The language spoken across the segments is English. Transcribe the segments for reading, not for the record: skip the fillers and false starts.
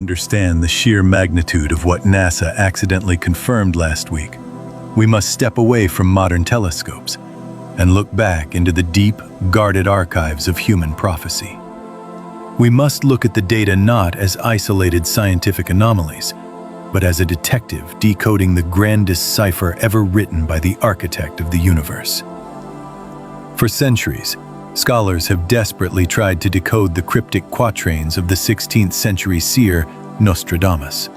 Understand the sheer magnitude of what NASA accidentally confirmed last week, we must step away from modern telescopes and look back into the deep, guarded archives of human prophecy. We must look at the data not as isolated scientific anomalies, but as a detective decoding the grandest cipher ever written by the architect of the universe. For centuries, scholars have desperately tried to decode the cryptic quatrains of the 16th century seer Nostradamus.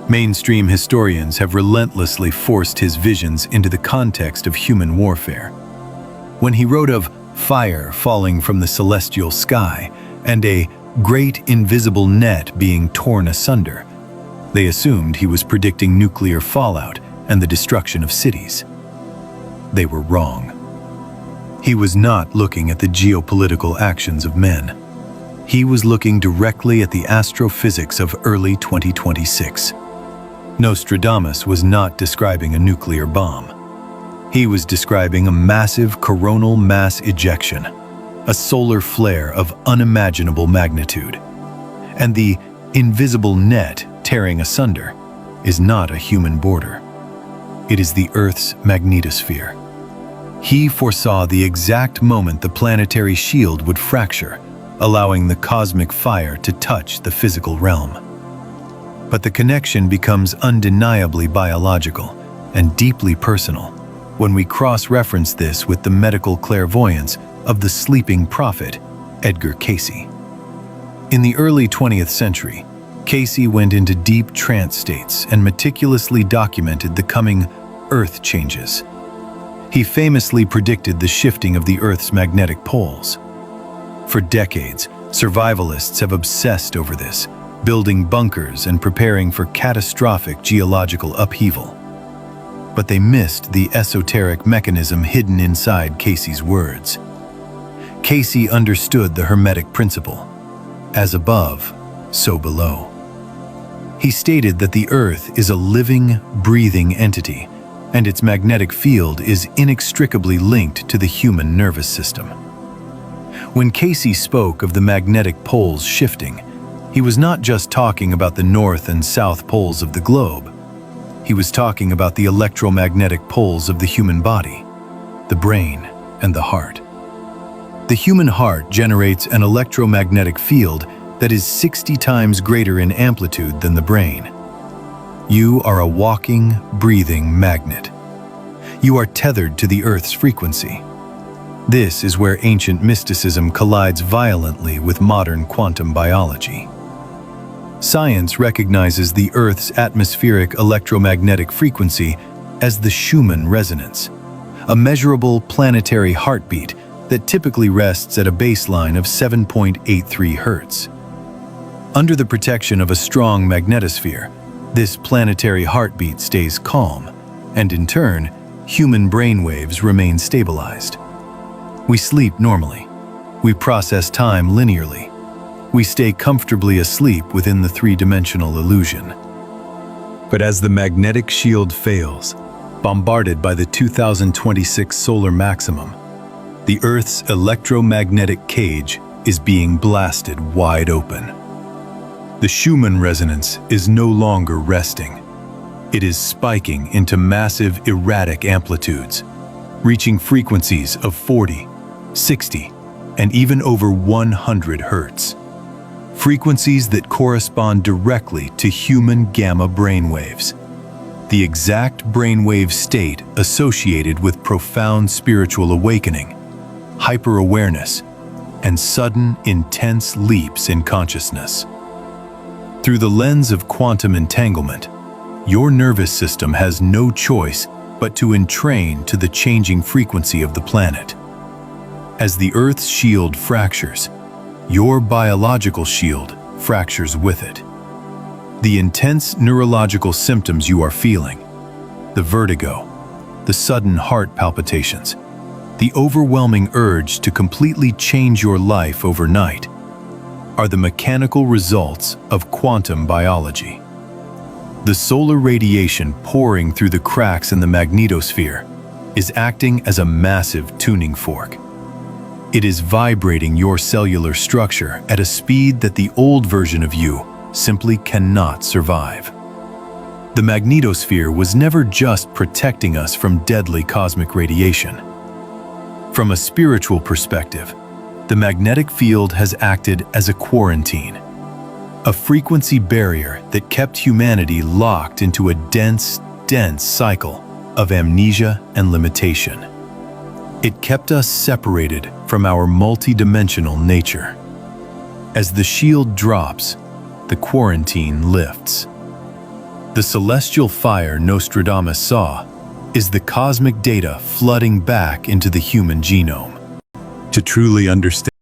Mainstream historians have relentlessly forced his visions into the context of human warfare. When he wrote of fire falling from the celestial sky and a great invisible net being torn asunder, they assumed he was predicting nuclear fallout and the destruction of cities. They were wrong. He was not looking at the geopolitical actions of men. He was looking directly at the astrophysics of early 2026. Nostradamus was not describing a nuclear bomb. He was describing a massive coronal mass ejection, a solar flare of unimaginable magnitude. And the invisible net tearing asunder is not a human border. It is the Earth's magnetosphere. He foresaw the exact moment the planetary shield would fracture, allowing the cosmic fire to touch the physical realm. But the connection becomes undeniably biological and deeply personal when we cross-reference this with the medical clairvoyance of the sleeping prophet, Edgar Cayce. In the early 20th century, Cayce went into deep trance states and meticulously documented the coming Earth changes. He famously predicted the shifting of the Earth's magnetic poles. For decades, survivalists have obsessed over this, building bunkers and preparing for catastrophic geological upheaval. But they missed the esoteric mechanism hidden inside Cayce's words. Cayce understood the Hermetic principle: as above, so below. He stated that the Earth is a living, breathing entity, and its magnetic field is inextricably linked to the human nervous system. When Cayce spoke of the magnetic poles shifting, he was not just talking about the north and south poles of the globe. He was talking about the electromagnetic poles of the human body, the brain, and the heart. The human heart generates an electromagnetic field that is 60 times greater in amplitude than the brain. You are a walking, breathing magnet. You are tethered to the Earth's frequency. This is where ancient mysticism collides violently with modern quantum biology. Science recognizes the Earth's atmospheric electromagnetic frequency as the Schumann resonance, a measurable planetary heartbeat that typically rests at a baseline of 7.83 Hertz. Under the protection of a strong magnetosphere, this planetary heartbeat stays calm, and in turn, human brainwaves remain stabilized. We sleep normally. We process time linearly. We stay comfortably asleep within the three-dimensional illusion. But as the magnetic shield fails, bombarded by the 2026 solar maximum, the Earth's electromagnetic cage is being blasted wide open. The Schumann resonance is no longer resting. It is spiking into massive, erratic amplitudes, reaching frequencies of 40, 60, and even over 100 Hertz. Frequencies that correspond directly to human gamma brainwaves, the exact brainwave state associated with profound spiritual awakening, hyper-awareness, and sudden, intense leaps in consciousness. Through the lens of quantum entanglement, your nervous system has no choice but to entrain to the changing frequency of the planet. As the Earth's shield fractures, your biological shield fractures with it. The intense neurological symptoms you are feeling, the vertigo, the sudden heart palpitations, the overwhelming urge to completely change your life overnight, are the mechanical results of quantum biology. The solar radiation pouring through the cracks in the magnetosphere is acting as a massive tuning fork. It is vibrating your cellular structure at a speed that the old version of you simply cannot survive. The magnetosphere was never just protecting us from deadly cosmic radiation. From a spiritual perspective, the magnetic field has acted as a quarantine, a frequency barrier that kept humanity locked into a dense cycle of amnesia and limitation. It kept us separated from our multidimensional nature. As the shield drops, the quarantine lifts. The celestial fire Nostradamus saw is the cosmic data flooding back into the human genome. To truly understand